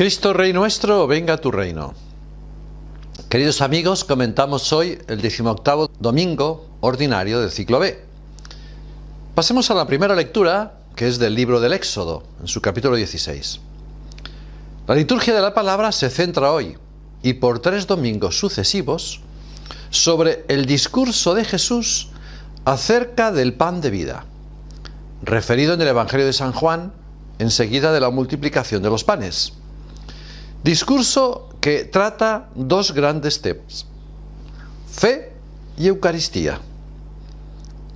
Cristo Rey nuestro, venga a tu reino. Queridos amigos, comentamos hoy el 18º domingo ordinario del ciclo B. Pasemos a la primera lectura, que es del libro del Éxodo, en su capítulo 16. La liturgia de la palabra se centra hoy, y por 3 domingos sucesivos, sobre el discurso de Jesús acerca del pan de vida, referido en el Evangelio de San Juan, enseguida de la multiplicación de los panes. Discurso que trata dos grandes temas: fe y Eucaristía.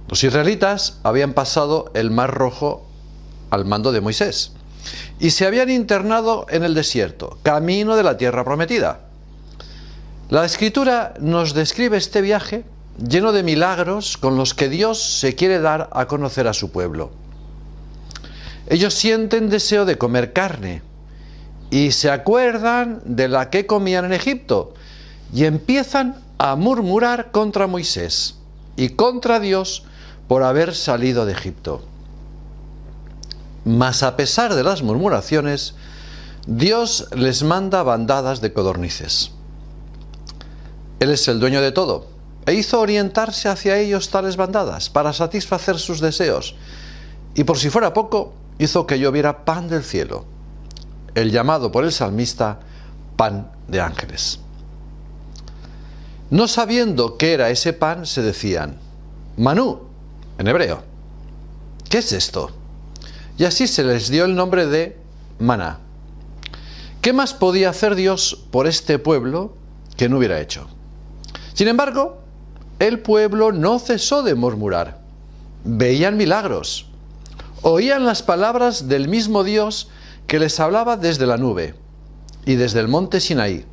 Los israelitas habían pasado el Mar Rojo al mando de Moisés y se habían internado en el desierto, camino de la tierra prometida. La Escritura nos describe este viaje lleno de milagros con los que Dios se quiere dar a conocer a su pueblo. Ellos sienten deseo de comer carne y se acuerdan de la que comían en Egipto y empiezan a murmurar contra Moisés y contra Dios por haber salido de Egipto. Mas a pesar de las murmuraciones, Dios les manda bandadas de codornices. Él es el dueño de todo e hizo orientarse hacia ellos tales bandadas para satisfacer sus deseos, y por si fuera poco, hizo que lloviera pan del cielo, el llamado por el salmista pan de ángeles. No sabiendo qué era ese pan, se decían manú, en hebreo. ¿Qué es esto? Y así se les dio el nombre de maná. ¿Qué más podía hacer Dios por este pueblo que no hubiera hecho? Sin embargo, el pueblo no cesó de murmurar. Veían milagros, oían las palabras del mismo Dios que les hablaba desde la nube y desde el monte Sinaí,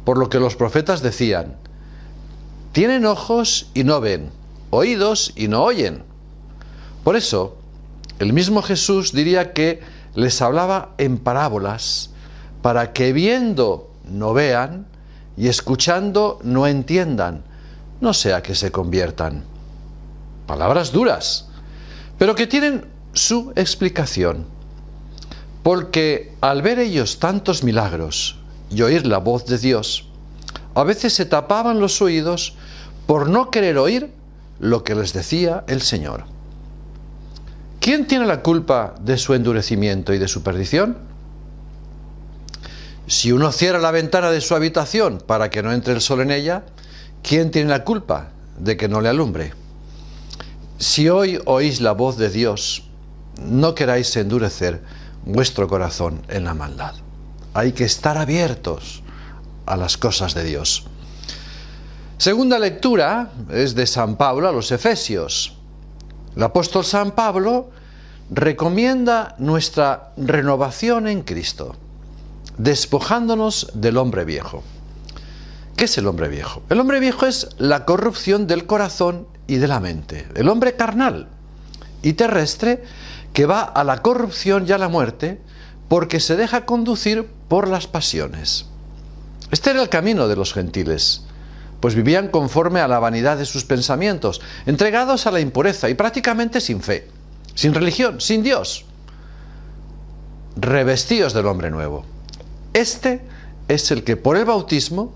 por lo que los profetas decían: tienen ojos y no ven, oídos y no oyen. Por eso, el mismo Jesús diría que les hablaba en parábolas, para que viendo no vean y escuchando no entiendan, no sea que se conviertan. Palabras duras, pero que tienen su explicación. Porque al ver ellos tantos milagros y oír la voz de Dios, a veces se tapaban los oídos por no querer oír lo que les decía el Señor. ¿Quién tiene la culpa de su endurecimiento y de su perdición? Si uno cierra la ventana de su habitación para que no entre el sol en ella, ¿quién tiene la culpa de que no le alumbre? Si hoy oís la voz de Dios, no queráis endurecer vuestro corazón en la maldad. Hay que estar abiertos a las cosas de Dios. Segunda lectura es de San Pablo a los Efesios. El apóstol San Pablo recomienda nuestra renovación en Cristo, despojándonos del hombre viejo. ¿Qué es el hombre viejo? El hombre viejo es la corrupción del corazón y de la mente. El hombre carnal y terrestre que va a la corrupción y a la muerte porque se deja conducir por las pasiones. Este era el camino de los gentiles, pues vivían conforme a la vanidad de sus pensamientos, entregados a la impureza y prácticamente sin fe, sin religión, sin Dios, revestidos del hombre nuevo. Este es el que por el bautismo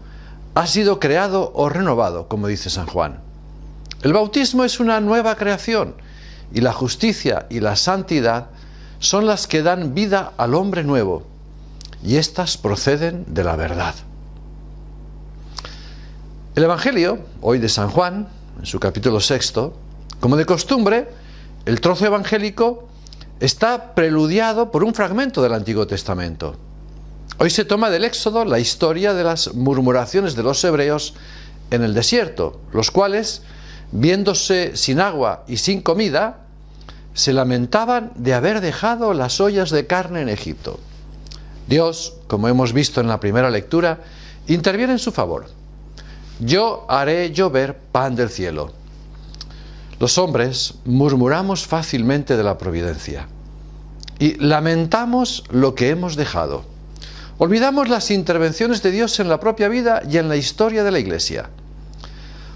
ha sido creado o renovado, como dice San Juan. El bautismo es una nueva creación, y la justicia y la santidad son las que dan vida al hombre nuevo, y éstas proceden de la verdad. El Evangelio, hoy de San Juan, en su capítulo 6, como de costumbre, el trozo evangélico está preludiado por un fragmento del Antiguo Testamento. Hoy se toma del Éxodo la historia de las murmuraciones de los hebreos en el desierto, los cuales, viéndose sin agua y sin comida, se lamentaban de haber dejado las ollas de carne en Egipto. Dios, como hemos visto en la primera lectura, interviene en su favor. Yo haré llover pan del cielo. Los hombres murmuramos fácilmente de la providencia y lamentamos lo que hemos dejado. Olvidamos las intervenciones de Dios en la propia vida y en la historia de la Iglesia.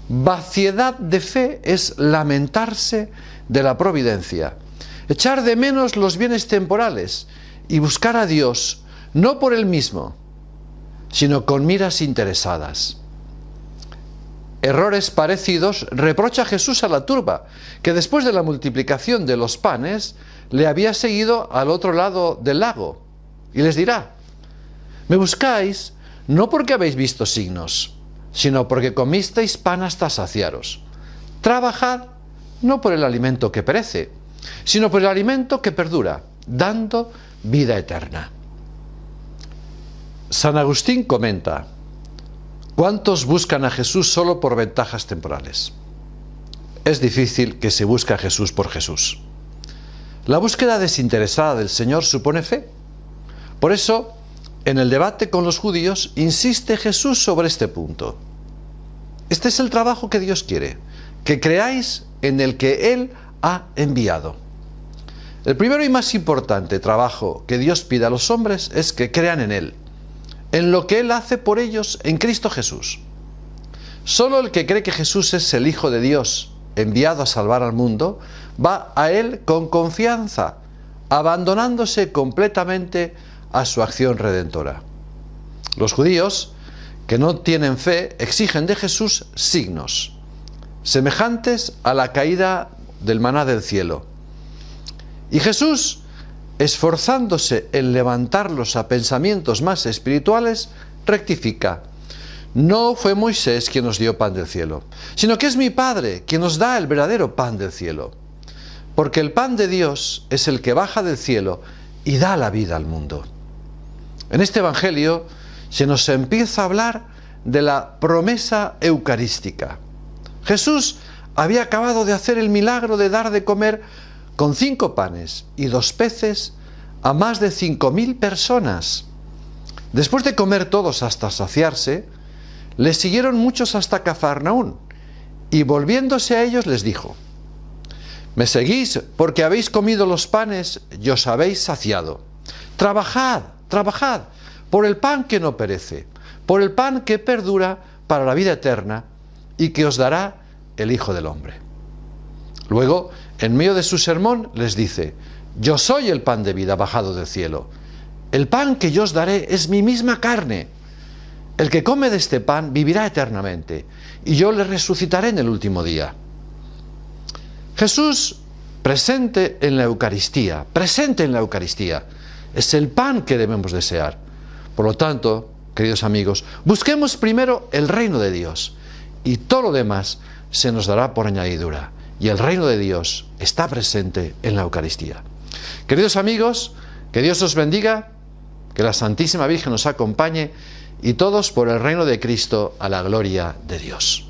Vaciedad de fe es lamentarse de la providencia, echar de menos los bienes temporales y buscar a Dios no por él mismo, sino con miras interesadas. Errores parecidos reprocha Jesús a la turba, que después de la multiplicación de los panes, le había seguido al otro lado del lago, y les dirá: me buscáis no porque habéis visto signos, sino porque comisteis pan hasta saciaros. Trabajad no por el alimento que perece, sino por el alimento que perdura, dando vida eterna. San Agustín comenta: ¿cuántos buscan a Jesús solo por ventajas temporales? Es difícil que se busque a Jesús por Jesús. La búsqueda desinteresada del Señor supone fe. Por eso, en el debate con los judíos, insiste Jesús sobre este punto. Este es el trabajo que Dios quiere, que creáis en el que Él ha enviado. El primero y más importante trabajo que Dios pide a los hombres es que crean en Él, en lo que Él hace por ellos en Cristo Jesús. Solo el que cree que Jesús es el Hijo de Dios, enviado a salvar al mundo, va a Él con confianza, abandonándose completamente a su acción redentora. Los judíos, que no tienen fe, exigen de Jesús signos, semejantes a la caída del maná del cielo. Y Jesús, esforzándose en levantarlos a pensamientos más espirituales, rectifica: no fue Moisés quien nos dio pan del cielo, sino que es mi Padre quien nos da el verdadero pan del cielo. Porque el pan de Dios es el que baja del cielo y da la vida al mundo. En este Evangelio se nos empieza a hablar de la promesa eucarística. Jesús había acabado de hacer el milagro de dar de comer con 5 panes y 2 peces a más de 5.000 personas. Después de comer todos hasta saciarse, le siguieron muchos hasta Cafarnaún, y volviéndose a ellos les dijo: me seguís porque habéis comido los panes y os habéis saciado. Trabajad, trabajad por el pan que no perece, por el pan que perdura para la vida eterna y que os dará el Hijo del Hombre. Luego, en medio de su sermón, les dice: yo soy el pan de vida bajado del cielo. El pan que yo os daré es mi misma carne. El que come de este pan vivirá eternamente, y yo le resucitaré en el último día. Jesús, presente en la Eucaristía, es el pan que debemos desear. Por lo tanto, queridos amigos, busquemos primero el reino de Dios, y todo lo demás se nos dará por añadidura. Y el reino de Dios está presente en la Eucaristía. Queridos amigos, que Dios os bendiga, que la Santísima Virgen nos acompañe, y todos por el reino de Cristo a la gloria de Dios.